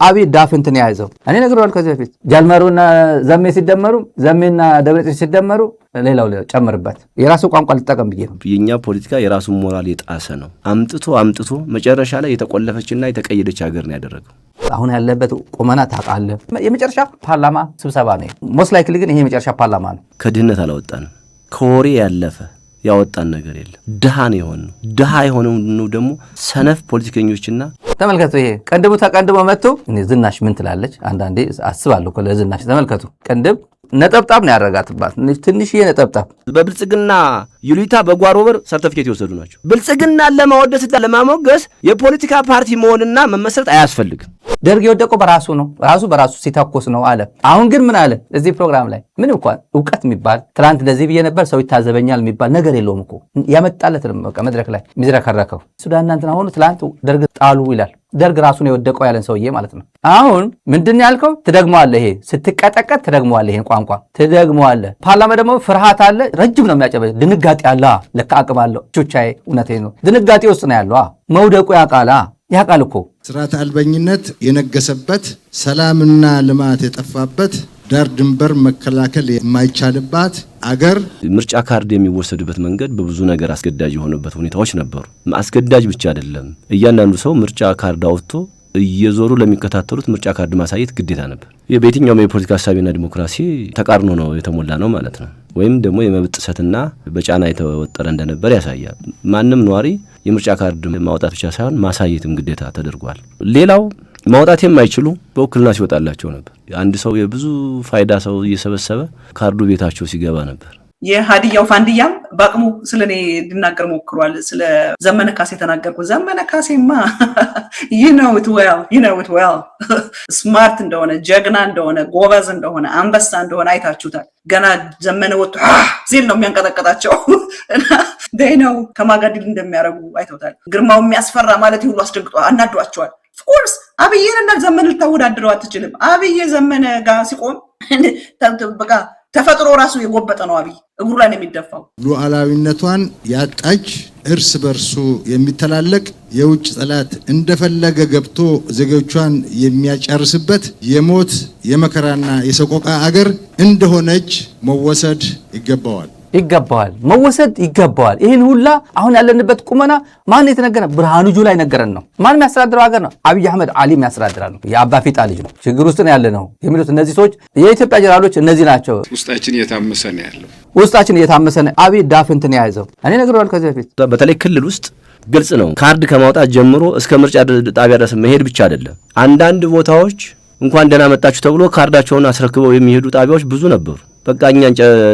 አብይ ዳፍንትን ያይዘው እኔ ነግሬዋለሁ ከዚህ በፊት ጃልመሩና ዘሜ ሲደመሩ ዘሜና ደብረጽዮን ሲደመሩ ሌላው ጨምርበት የራሱ ቋንቋ ልጠቀም ብዬ ነው። የኛ ፖለቲካ የራሱን ሞራል የጣሰ ነው። አምጥቶ መጨረሻ ላይ የተቆለፈችና የተቀየደች ሀገር ነው ያደረገው። አሁን ያለበት ቁመና ታውቃለህ። የመጨረሻ ፓርላማ ስብሰባ ነው ሞስት ላይክሊ፣ ግን ይሄ የመጨረሻ ፓርላማ ነው። ከድህነት አላወጣንም። ከወሬ ያለፈ ያወጣን ነገር የለም። ድሃ ነው የሆነው። ድሃ የሆነው ነው ደግሞ ሰነፍ ፖለቲከኞችና ተመልከቱ። ይሄ ቅንድቡ ተቀንድቦ መጥቶ እኔ ዝናሽ ምን ትላለች አንዳንዴ አስባለሁ እኮ ለዝናሽ ተመልከቱ። ቅንድብ ነጠብጣብ ነው ያረጋትባት፣ ትንሽዬ ነጠብጣብ። በብልጽግና ይሉኝታ በጓሮ በር ሰርቲፊኬት የወሰዱ ናቸው። ብልጽግናን ለማወደስና ለማሞገስ የፖለቲካ ፓርቲ መሆንና መመስረት አያስፈልግም። ደርግ የወደቀው በራሱ ነው፣ ራሱ በራሱ ሲተኮስ ነው አለ። አሁን ግን ምን አለ እዚህ ፕሮግራም ላይ ምንም እንኳን እውቀት የሚባል ትናንት ለዚህ ብዬ ነበር ሰው ይታዘበኛል የሚባል ነገር የለውም እኮ ያመጣለት ነው። በቃ መድረክ ላይ ሚዝረከረከው ሱዳን እናንተና አሁን ትናንት ደርግ ጣሉ ይላል። ደርግ ራሱ ነው የወደቀው ያለን ሰውዬ ማለት ነው። አሁን ምንድን ያልከው ትደግመዋለህ። ይሄ ስትቀጠቀጥ ትደግመዋለህ። ይሄን ቋንቋ ትደግመዋለህ። ፓርላማ ደግሞ ፍርሃት አለ፣ ረጅም ነው የሚያጨበ ድንጋጤ አለ። ለካ አቅም አለው። ቹቻዬ እውነቴን ነው። ድንጋጤ ውስጥ ነው ያለው። መውደቁ ያቃል እኮ ስርዓት አልበኝነት የነገሰበት፣ ሰላምና ልማት የጠፋበት፣ ዳር ድንበር መከላከል የማይቻልባት አገር ምርጫ ካርድ የሚወሰድበት መንገድ በብዙ ነገር አስገዳጅ የሆነበት ሁኔታዎች ነበሩ። አስገዳጅ ብቻ አይደለም፣ እያንዳንዱ ሰው ምርጫ ካርድ አውጥቶ እየዞሩ ለሚከታተሉት ምርጫ ካርድ ማሳየት ግዴታ ነበር። በየትኛውም የፖለቲካ ሀሳብና ዲሞክራሲ ተቃርኖ ነው የተሞላ ነው ማለት ነው። ወይም ደግሞ የመብት ጥሰትና በጫና የተወጠረ እንደነበር ያሳያል። ማንም ነዋሪ የምርጫ ካርድ ማውጣት ብቻ ሳይሆን ማሳየትም ግዴታ ተደርጓል። ሌላው ማውጣት የማይችሉ በውክልና ሲወጣላቸው ነበር። አንድ ሰው የብዙ ፋይዳ ሰው እየሰበሰበ ካርዱ ቤታቸው ሲገባ ነበር። የሃዲያው ፋንዲያም በአቅሙ ስለኔ ሊናገር ሞክሯል። ስለ ዘመነ ካሴ ተናገርኩ። ዘመነ ካሴማ you know it well ስማርት እንደሆነ፣ ጀግና እንደሆነ፣ ጎበዝ እንደሆነ፣ አንበሳ እንደሆነ አይታችሁታል። ገና ዘመነ ወጡ ሲል ነው የሚያንቀጠቀጣቸው እና they know ከማጋዲል እንደሚያረጉ አይተውታል። ግርማው የሚያስፈራ ማለት ይሁሉ አስደንግጧል፣ አናዷቸዋል። of course አብይንና ዘመነ ልታወዳድረው አትችልም። አብይ ዘመነ ጋር ሲቆም በቃ ተፈጥሮ ራሱ የጎበጠ ነው። አብይ እግሩ ላይ ነው የሚደፋው። ሉዓላዊነቷን ያጣች እርስ በርሱ የሚተላለቅ የውጭ ጠላት እንደፈለገ ገብቶ ዜጎቿን የሚያጨርስበት የሞት የመከራና የሰቆቃ አገር እንደሆነች መወሰድ ይገባዋል። መወሰድ ይገባዋል። ይህን ሁላ አሁን ያለንበት ቁመና ማን የተነገረ? ብርሃኑ ጁላ ነገረን ነው። ማን የሚያስተዳድረው ሀገር ነው? አብይ አህመድ አሊ የሚያስተዳድራል ነው። የአባ ፊጣ ልጅ ነው። ችግር ውስጥ ነው ያለ ነው የሚሉት እነዚህ ሰዎች። የኢትዮጵያ ጀነራሎች እነዚህ ናቸው። ውስጣችን እየታመሰ ነው ያለው። ውስጣችን እየታመሰ ነው። አብይ ዳፍንትን ያይዘው እኔ ነግሬዋለሁ ከዚህ በፊት። በተለይ ክልል ውስጥ ግልጽ ነው። ካርድ ከማውጣት ጀምሮ እስከ ምርጫ ጣቢያ ድረስ መሄድ ብቻ አይደለም። አንዳንድ ቦታዎች እንኳን ደህና መጣችሁ ተብሎ ካርዳቸውን አስረክበው የሚሄዱ ጣቢያዎች ብዙ ነበሩ። በቃ እኛ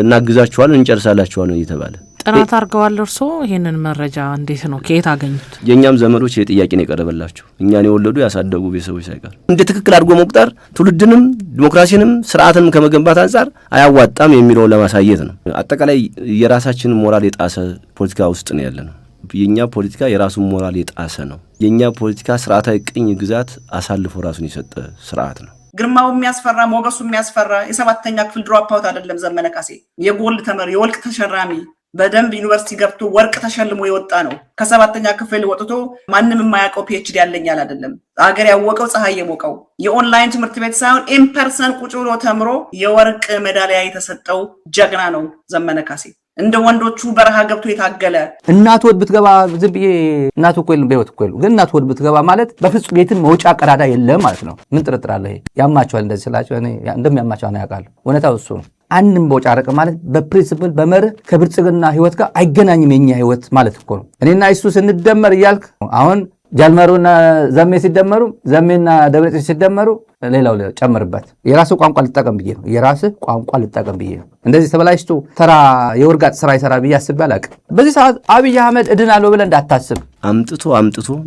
እናግዛችኋለን እንጨርሳላችኋለን እየተባለ ጥናት አድርገዋል። እርሶ ይሄንን መረጃ እንዴት ነው ከየት አገኙት? የኛም ዘመዶች የጥያቄ ነው የቀረበላቸው። እኛን የወለዱ ያሳደጉ ቤተሰቦች ሳይቀር እንደ ትክክል አድርጎ መቁጠር ትውልድንም ዲሞክራሲንም ስርዓትንም ከመገንባት አንጻር አያዋጣም የሚለውን ለማሳየት ነው። አጠቃላይ የራሳችንን ሞራል የጣሰ ፖለቲካ ውስጥ ነው ያለነው። የኛ ፖለቲካ የራሱን ሞራል የጣሰ ነው። የኛ ፖለቲካ ስርዓታዊ ቅኝ ግዛት አሳልፎ ራሱን የሰጠ ስርዓት ነው። ግርማው የሚያስፈራ፣ ሞገሱ የሚያስፈራ የሰባተኛ ክፍል ድሮፕ አውት አይደለም ዘመነ ካሴ። የጎልድ ተመሪ፣ የወርቅ ተሸራሚ፣ በደንብ ዩኒቨርሲቲ ገብቶ ወርቅ ተሸልሞ የወጣ ነው። ከሰባተኛ ክፍል ወጥቶ ማንም የማያውቀው ፒኤችዲ ያለኛል አይደለም። አገር ያወቀው ፀሐይ የሞቀው የኦንላይን ትምህርት ቤት ሳይሆን ኢምፐርሰን ቁጭ ብሎ ተምሮ የወርቅ ሜዳሊያ የተሰጠው ጀግና ነው ዘመነ ካሴ። እንደ ወንዶቹ በረሃ ገብቶ የታገለ እናቱ ወድ ብትገባ ዝም ብዬ እናቱ እኮ የለም በህይወት እኮ የለም፣ ግን እናቱ ወድ ብትገባ ማለት በፍጹም የትም መውጫ ቀዳዳ የለም ማለት ነው። ምን ጥርጥር አለ? ይሄ ያማቸዋል። እንደዚህ ስላቸው እኔ እንደሚያማቸው ነው ያውቃሉ። እውነታው እሱ ነው። አንድም መውጫ ረቀ ማለት በፕሪንሲፕል በመርህ ከብልጽግና ህይወት ጋር አይገናኝም የኛ ህይወት ማለት እኮ ነው። እኔና እሱ ስንደመር እያልክ አሁን ጃልመሩና ዘሜ ሲደመሩ ዘሜና ደብረጽዮን ሲደመሩ ሌላው ጨምርበት የራሱ ቋንቋ ልጠቀም ብዬ ነው። የራስ ቋንቋ ልጠቀም ብዬ ነው። እንደዚህ ተበላሽቶ ተራ የወርጋጥ ስራ ይሰራ ብዬ አስቤ አላውቅም። በዚህ ሰዓት አብይ አህመድ እድናለሁ ብለህ እንዳታስብ። አምጥቶ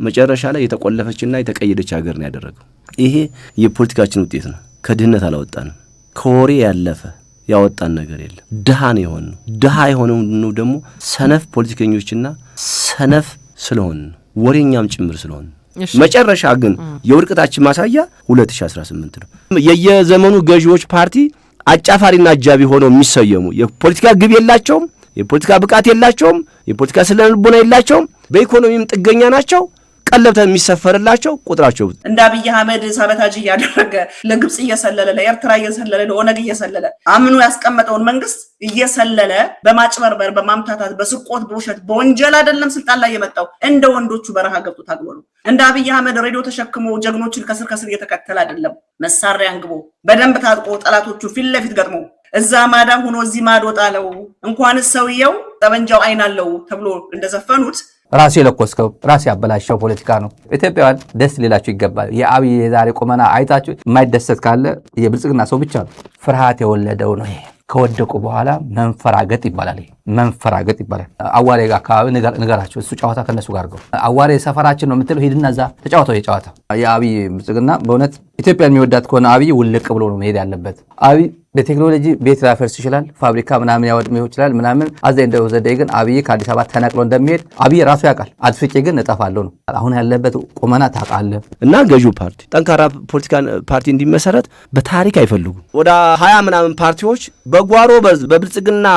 መጨረሻ ላይ የተቆለፈችና የተቀየደች ሀገር ነው ያደረገው። ይሄ የፖለቲካችን ውጤት ነው። ከድህነት አላወጣንም። ከወሬ ያለፈ ያወጣን ነገር የለም። ድሃ ነው የሆነው። ድሃ የሆነው ደግሞ ሰነፍ ፖለቲከኞችና ሰነፍ ስለሆነ ወሬኛም ጭምር ስለሆነ መጨረሻ ግን የውድቀታችን ማሳያ 2018 ነው። የየዘመኑ ገዢዎች ፓርቲ አጫፋሪና አጃቢ ሆነው የሚሰየሙ የፖለቲካ ግብ የላቸውም፣ የፖለቲካ ብቃት የላቸውም፣ የፖለቲካ ስነ ልቦና የላቸውም፣ በኢኮኖሚም ጥገኛ ናቸው። ቀለብተ የሚሰፈርላቸው ቁጥራቸው እንደ አብይ አህመድ ሳበታጅ እያደረገ ለግብጽ እየሰለለ ለኤርትራ እየሰለለ ለኦነግ እየሰለለ አምኑ ያስቀመጠውን መንግስት እየሰለለ በማጭበርበር በማምታታት በስርቆት በውሸት በወንጀል አይደለም ስልጣን ላይ የመጣው እንደ ወንዶቹ በረሃ ገብቶ ታግሎ ነው። እንደ አብይ አህመድ ሬዲዮ ተሸክሞ ጀግኖችን ከስር ከስር እየተከተለ አይደለም። መሳሪያ አንግቦ በደንብ ታጥቆ ጠላቶቹ ፊት ለፊት ገጥሞ እዛ ማዳ ሆኖ እዚህ ማዶ ጣለው እንኳንስ ሰውየው ጠበንጃው አይን አለው ተብሎ እንደዘፈኑት ራሴ ለኮስከው ራሴ ያበላሸው ፖለቲካ ነው። ኢትዮጵያውያን ደስ ሊላችሁ ይገባል። የአብይ የዛሬ ቁመና አይታችሁ የማይደሰት ካለ የብልጽግና ሰው ብቻ ነው። ፍርሃት የወለደው ነው ይሄ። ከወደቁ በኋላ መንፈራገጥ ይባላል። መንፈራገጥ ይባላል። አዋሬ አካባቢ ንገራቸው። እሱ ጨዋታ ከነሱ ጋር አድርገው አዋሬ ሰፈራችን ነው የምትለው ሂድና እዛ ተጫወተው። የጨዋታ የአብይ ብልጽግና በእውነት ኢትዮጵያን የሚወዳት ከሆነ አብይ ውልቅ ብሎ ነው መሄድ ያለበት። አብይ በቴክኖሎጂ ቤት ላፈርስ ይችላል፣ ፋብሪካ ምናምን ያወድም ይችላል ምናምን አዘ እንደው ዘዴ ግን አብይ ከአዲስ አበባ ተነቅሎ እንደሚሄድ አብይ ራሱ ያውቃል። አድፍጬ ግን እጠፋለሁ ነው አሁን ያለበት ቁመና ታውቃለህ። እና ገዢው ፓርቲ ጠንካራ ፖለቲካ ፓርቲ እንዲመሰረት በታሪክ አይፈልጉም። ወደ 20 ምናምን ፓርቲዎች በጓሮ በብልጽግና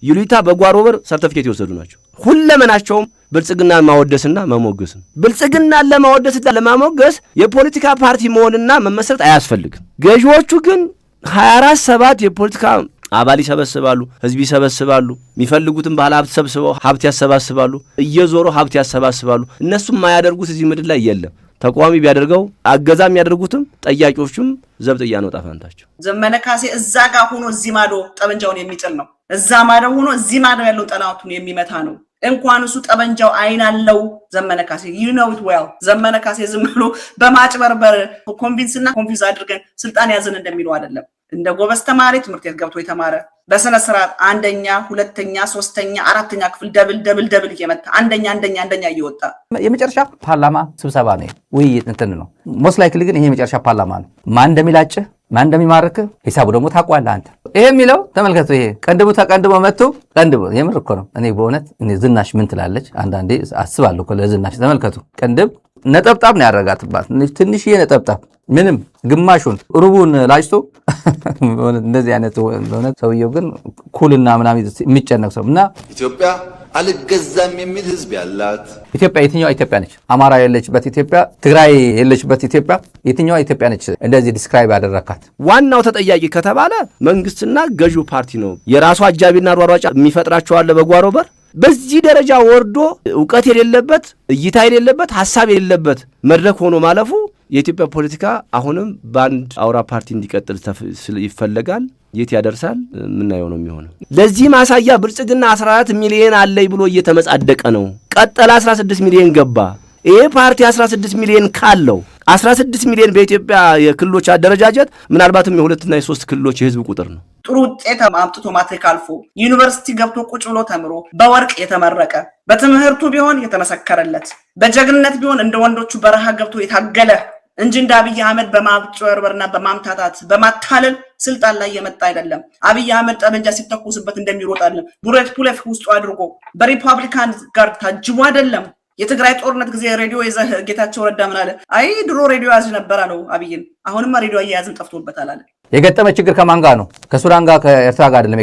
ይሉኝታ በጓሮ በር ሰርቲፊኬት የወሰዱ ናቸው። ሁለመናቸውም ብልጽግናን ማወደስና መሞገስ ነው። ብልጽግናን ለማወደስና ለማሞገስ የፖለቲካ ፓርቲ መሆንና መመስረት አያስፈልግም። ገዢዎቹ ግን 24/7 የፖለቲካ አባል ይሰበስባሉ፣ ህዝብ ይሰበስባሉ፣ የሚፈልጉትን ባለ ሀብት ሰብስበው ሀብት ያሰባስባሉ፣ እየዞሩ ሀብት ያሰባስባሉ። እነሱም የማያደርጉት እዚህ ምድር ላይ የለም። ተቋሚ ቢያደርገው አገዛ የሚያደርጉትም ጠያቂዎቹም ዘብጥያ ነው ጣፋንታቸው። ዘመነ ካሴ እዛ ጋር ሆኖ እዚህ ማዶ ጠበንጃውን የሚጥል ነው። እዛ ማዶ ሆኖ እዚህ ማዶ ያለው ጠላቱን የሚመታ ነው። እንኳን እሱ ጠበንጃው አይን አለው ዘመነ ካሴ you know it well። ዘመነ ካሴ ዝም ብሎ በማጭበርበር ኮንቪንስ አድርገን ስልጣን ያዘን እንደሚለው አይደለም። እንደ ጎበዝ ተማሪ ትምህርት ቤት ገብቶ የተማረ በስነ ስርዓት አንደኛ፣ ሁለተኛ፣ ሶስተኛ፣ አራተኛ ክፍል ደብል እየመታ አንደኛ እየወጣ የመጨረሻ ፓርላማ ስብሰባ ነው። ውይይት እንትን ነው። ሞስት ላይክሊ ግን ይሄ የመጨረሻ ፓርላማ ነው። ማን እንደሚላጭህ ማን እንደሚማርክ ሂሳቡ ደግሞ ታውቀዋለህ አንተ። ይሄ የሚለው ተመልከቱ። ይሄ ቀንድቡ ተቀንድቦ መጥቶ ቀንድቡ የምር እኮ ነው። እኔ በእውነት ዝናሽ ምን ትላለች አንዳንዴ አስባለሁ እኮ ለዝናሽ። ተመልከቱ ቅንድብ ነጠብጣብ ነው ያረጋትባት፣ ትንሽዬ ነጠብጣብ ምንም ግማሹን ሩቡን ላጭቶ እንደዚህ አይነት በእውነት ሰውየው ግን ኩልና ምናምን የሚጨነቅ ሰው እና ኢትዮጵያ አልገዛም የሚል ህዝብ ያላት ኢትዮጵያ የትኛዋ ኢትዮጵያ ነች? አማራ የለችበት ኢትዮጵያ፣ ትግራይ የለችበት ኢትዮጵያ፣ የትኛዋ ኢትዮጵያ ነች? እንደዚህ ዲስክራይብ ያደረካት ዋናው ተጠያቂ ከተባለ መንግስትና ገዢው ፓርቲ ነው። የራሱ አጃቢና ሯሯጫ የሚፈጥራቸው አለ በጓሮ በር። በዚህ ደረጃ ወርዶ ዕውቀት የሌለበት እይታ የሌለበት ሐሳብ የሌለበት መድረክ ሆኖ ማለፉ የኢትዮጵያ ፖለቲካ አሁንም በአንድ አውራ ፓርቲ እንዲቀጥል ይፈለጋል። የት ያደርሳል ምናየው ነው የሚሆነው። ለዚህ ማሳያ ብልጽግና 14 ሚሊዮን አለይ ብሎ እየተመጻደቀ ነው። ቀጠለ 16 ሚሊዮን ገባ። ይሄ ፓርቲ 16 ሚሊዮን ካለው 16 ሚሊዮን በኢትዮጵያ የክልሎች አደረጃጀት ምናልባትም የ2 እና የ3 ክልሎች የህዝብ ቁጥር ነው። ጥሩ ውጤት አምጥቶ ማትሪክ አልፎ ዩኒቨርሲቲ ገብቶ ቁጭ ብሎ ተምሮ በወርቅ የተመረቀ በትምህርቱ ቢሆን የተመሰከረለት በጀግንነት ቢሆን እንደ ወንዶቹ በረሃ ገብቶ የታገለ እንጂ እንደ አብይ አህመድ በማጭበርበርና በማምታታት በማታለል ስልጣን ላይ የመጣ አይደለም። አብይ አህመድ ጠበንጃ ሲተኩስበት እንደሚሮጣለን ቡሌት ፑሌፍ ውስጡ አድርጎ በሪፐብሊካን ጋር ታጅቦ አይደለም። የትግራይ ጦርነት ጊዜ ሬዲዮ ይዘህ ጌታቸው ረዳ ምን አለ? አይ ድሮ ሬዲዮ ያዝ ነበር አለው አብይን። አሁንማ ሬዲዮ አያያዝም ጠፍቶበታል አለ። የገጠመ ችግር ከማን ጋር ነው? ከሱዳን ጋር ከኤርትራ ጋር አይደለም።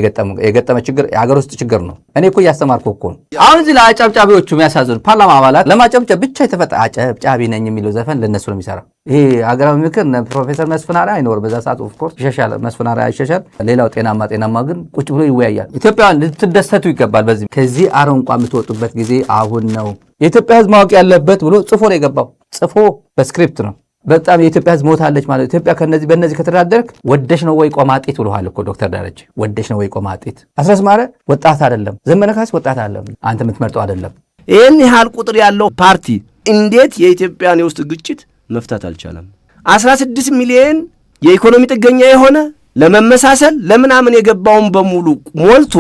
የገጠመ ችግር የሀገር ውስጥ ችግር ነው። እኔ እኮ እያስተማርኩ እኮ ነው። አሁን እዚህ ለአጨብጫቢዎቹ የሚያሳዝኑ ፓርላማ አባላት ለማጨብጨብ ብቻ የተፈጠረ አጨብጫቢ ነኝ የሚለው ዘፈን ለነሱ ነው የሚሰራ። ይሄ ሀገራዊ ምክር ፕሮፌሰር መስፍን አርአያ አይኖር በዛ ሰዓት ኦፍ ኮርስ ይሸሻል። መስፍን አርአያ ይሸሻል። ሌላው ጤናማ ግን ቁጭ ብሎ ይወያያል። ኢትዮጵያውያን ልትደሰቱ ይገባል። በዚህ ከዚህ አረንቋ የምትወጡበት ጊዜ አሁን ነው። የኢትዮጵያ ሕዝብ ማወቅ ያለበት ብሎ ጽፎ ነው የገባው። ጽፎ በስክሪፕት ነው። በጣም የኢትዮጵያ ሕዝብ ሞታለች ማለት ኢትዮጵያ በእነዚህ ከተዳደርክ ወደሽ ነው ወይ ቆማጤት ብለዋል እኮ ዶክተር ደረጀ። ወደሽ ነው ወይ ቆማጤት። አስረስ ማረ ወጣት አይደለም፣ ዘመነ ካሴ ወጣት አይደለም፣ አንተ የምትመርጠው አይደለም። ይህን ያህል ቁጥር ያለው ፓርቲ እንዴት የኢትዮጵያን የውስጥ ግጭት መፍታት አልቻለም? 16 ሚሊዮን የኢኮኖሚ ጥገኛ የሆነ ለመመሳሰል ለምናምን የገባውን በሙሉ ሞልቶ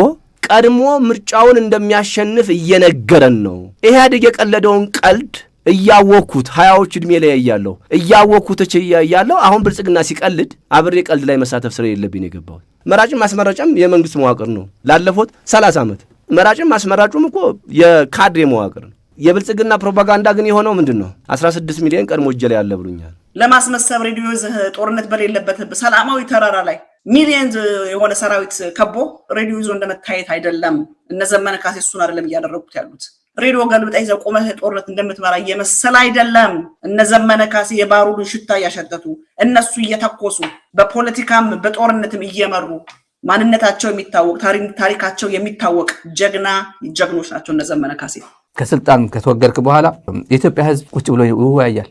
ቀድሞ ምርጫውን እንደሚያሸንፍ እየነገረን ነው። ኢህአዴግ የቀለደውን ቀልድ እያወኩት 20ዎች ዕድሜ ላይ ያያለሁ እያወኩት እያያለሁ አሁን ብልጽግና ሲቀልድ አብሬ ቀልድ ላይ መሳተፍ ስለ የለብኝ የገባው። መራጭም ማስመራጫም የመንግስት መዋቅር ነው። ላለፉት 30 ዓመት መራጭም ማስመራጩም እኮ የካድሬ መዋቅር ነው። የብልጽግና ፕሮፓጋንዳ ግን የሆነው ምንድነው? 16 ሚሊዮን ቀድሞ እጄ ላይ ያለ ብሉኛል። ለማስመሰብ ሬዲዮ ጦርነት በሌለበት ሰላማዊ ተራራ ላይ ሚሊየን የሆነ ሰራዊት ከቦ ሬዲዮ ይዞ እንደመታየት አይደለም። እነ ዘመነ ካሴ እሱን አይደለም እያደረጉት ያሉት። ሬዲዮ ገልብጣ ይዘህ ቆመህ ጦርነት እንደምትመራ እየመሰለ አይደለም። እነ ዘመነ ካሴ የባሩዱን ሽታ እያሸተቱ እነሱ እየተኮሱ በፖለቲካም በጦርነትም እየመሩ ማንነታቸው የሚታወቅ ታሪካቸው የሚታወቅ ጀግኖች ናቸው እነ ዘመነ ካሴ። ከስልጣን ከተወገድክ በኋላ የኢትዮጵያ ሕዝብ ቁጭ ብሎ ይወያያል።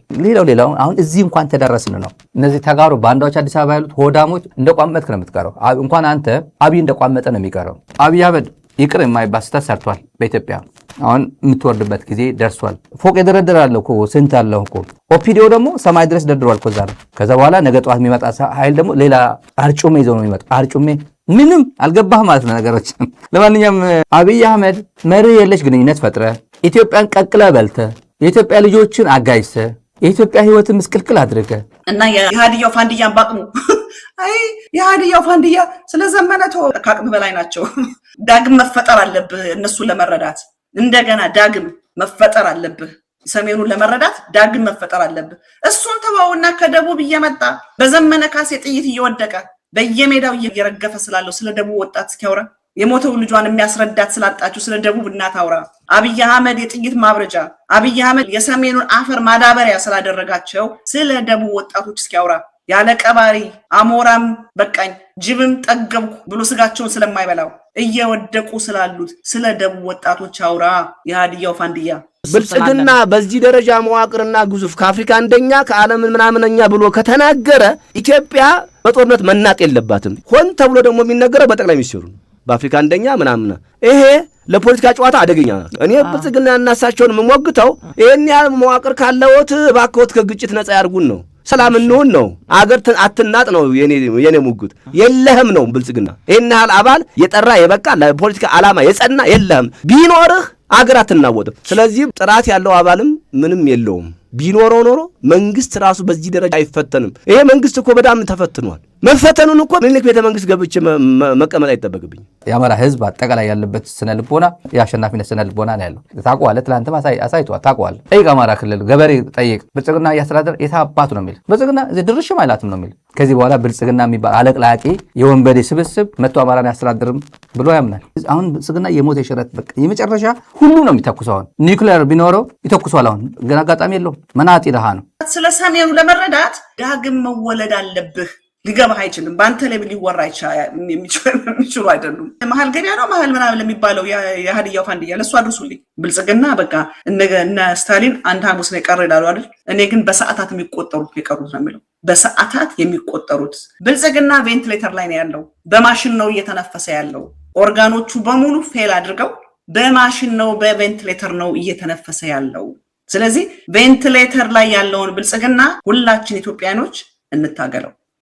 ሌላው አሁን እዚህ እንኳን ተደረስን ነው። እነዚህ ተጋሩ ባንዳዎች አዲስ አበባ ያሉት ሆዳሞች እንደቋመጥክ ነው የምትቀረው። እንኳን አንተ አብይ እንደቋመጠ ነው የሚቀረው። አብይ አህመድ ይቅር የማይባል ስህተት ሰርቷል በኢትዮጵያ። አሁን የምትወርድበት ጊዜ ደርሷል። ፎቅ የደረደራለሁ እኮ ስንት አለው እኮ። ኦፒዲዮ ደግሞ ሰማይ ድረስ ደርድሯል እኮ ዛሬ። ከዛ በኋላ ነገ ጠዋት የሚመጣ ኃይል ደግሞ ሌላ አርጩሜ ይዘው ነው የሚመጣ። አርጩሜ ምንም አልገባህ ማለት ነው ነገሮች። ለማንኛውም አብይ አህመድ መርህ የለሽ ግንኙነት ፈጥረ ኢትዮጵያን ቀቅለ በልተ የኢትዮጵያ ልጆችን አጋይሰ የኢትዮጵያ ህይወት ምስቅልቅል አድርገ እና የሃዲያው ፋንድያን ባቅሙ አይ የሃዲያው ፋንድያ ስለዘመነ ከአቅም በላይ ናቸው። ዳግም መፈጠር አለብህ እነሱን ለመረዳት። እንደገና ዳግም መፈጠር አለብህ። ሰሜኑን ለመረዳት ዳግም መፈጠር አለብህ። እሱን ተዋውና ከደቡብ እየመጣ በዘመነ ካሴ ጥይት እየወደቀ በየሜዳው እየረገፈ ስላለው ስለ ደቡብ ወጣት እስኪያወራ የሞተው ልጇን የሚያስረዳት ስላጣችሁ ስለ ደቡብ እናት አውራ። አብይ አህመድ የጥይት ማብረጃ፣ አብይ አህመድ የሰሜኑን አፈር ማዳበሪያ ስላደረጋቸው ስለ ደቡብ ወጣቶች እስኪያወራ። ያለ ቀባሪ አሞራም በቃኝ ጅብም ጠገብኩ ብሎ ስጋቸውን ስለማይበላው እየወደቁ ስላሉት ስለ ደቡብ ወጣቶች አውራ። የሃዲያው ፋንድያ ብልጽግና በዚህ ደረጃ መዋቅርና ግዙፍ ከአፍሪካ አንደኛ ከዓለም ምናምነኛ ብሎ ከተናገረ ኢትዮጵያ በጦርነት መናጥ የለባትም። ሆን ተብሎ ደግሞ የሚነገረው በጠቅላይ ሚኒስትሩ በአፍሪካ አንደኛ ምናምን። ይሄ ለፖለቲካ ጨዋታ አደገኛ ነው። እኔ ብልጽግና እናሳቸውን የምሞግተው ይሄን ያህል መዋቅር ካለዎት እባክዎት ከግጭት ነፃ ያርጉን ነው፣ ሰላም እንሁን ነው፣ አገር አትናጥ ነው የኔ ሙግት። የለህም ነው ብልጽግና ይሄን ያህል አባል የጠራ የበቃ ለፖለቲካ ዓላማ የጸና የለህም። ቢኖርህ አገር አትናወጥም። ስለዚህ ጥራት ያለው አባልም ምንም የለውም። ቢኖረው ኖሮ መንግስት ራሱ በዚህ ደረጃ አይፈተንም። ይሄ መንግስት እኮ በጣም ተፈትኗል። መፈተኑን እኮ ምኒልክ ቤተ መንግስት ገብቼ መቀመጥ አይጠበቅብኝ። የአማራ ህዝብ አጠቃላይ ያለበት ስነ ልቦና የአሸናፊነት ስነ ልቦና ነው ያለው። ታውቀዋለህ፣ ትላንትም አሳይቷል። ታውቀዋለህ። ጠይቅ፣ አማራ ክልል ገበሬ ጠይቅ። ብልጽግና እያስተዳደር የታባቱ ነው የሚል ብልጽግና ድርሽም አይላትም ነው የሚል። ከዚህ በኋላ ብልጽግና የሚባል አለቅላቂ የወንበዴ ስብስብ መጥቶ አማራን ያስተዳድርም ብሎ ያምናል። አሁን ብልጽግና የሞት የሽረት በቃ የመጨረሻ ሁሉ ነው የሚተኩሰው። አሁን ኒውክሌር ቢኖረው ይተኩሷል። አሁን ግን አጋጣሚ የለውም። መናጢ ድሃ ነው። ስለ ሰሜኑ ለመረዳት ዳግም መወለድ አለብህ። ሊገባህ አይችልም። በአንተ ላይ ሊወራ የሚችሉ አይደሉም። መሀል ገበያ ነው መሀል ምናምን ለሚባለው የሃዲያው ፋንድያ ለእሱ አድርሱልኝ። ብልጽግና በቃ እነ ስታሊን አንድ ሐሙስ ነው የቀረ ይላሉ አይደል? እኔ ግን በሰዓታት የሚቆጠሩት የቀሩት ነው የሚለው። በሰዓታት የሚቆጠሩት ብልጽግና ቬንቲሌተር ላይ ነው ያለው። በማሽን ነው እየተነፈሰ ያለው። ኦርጋኖቹ በሙሉ ፌል አድርገው በማሽን ነው በቬንቲሌተር ነው እየተነፈሰ ያለው። ስለዚህ ቬንቲሌተር ላይ ያለውን ብልጽግና ሁላችን ኢትዮጵያኖች እንታገለው።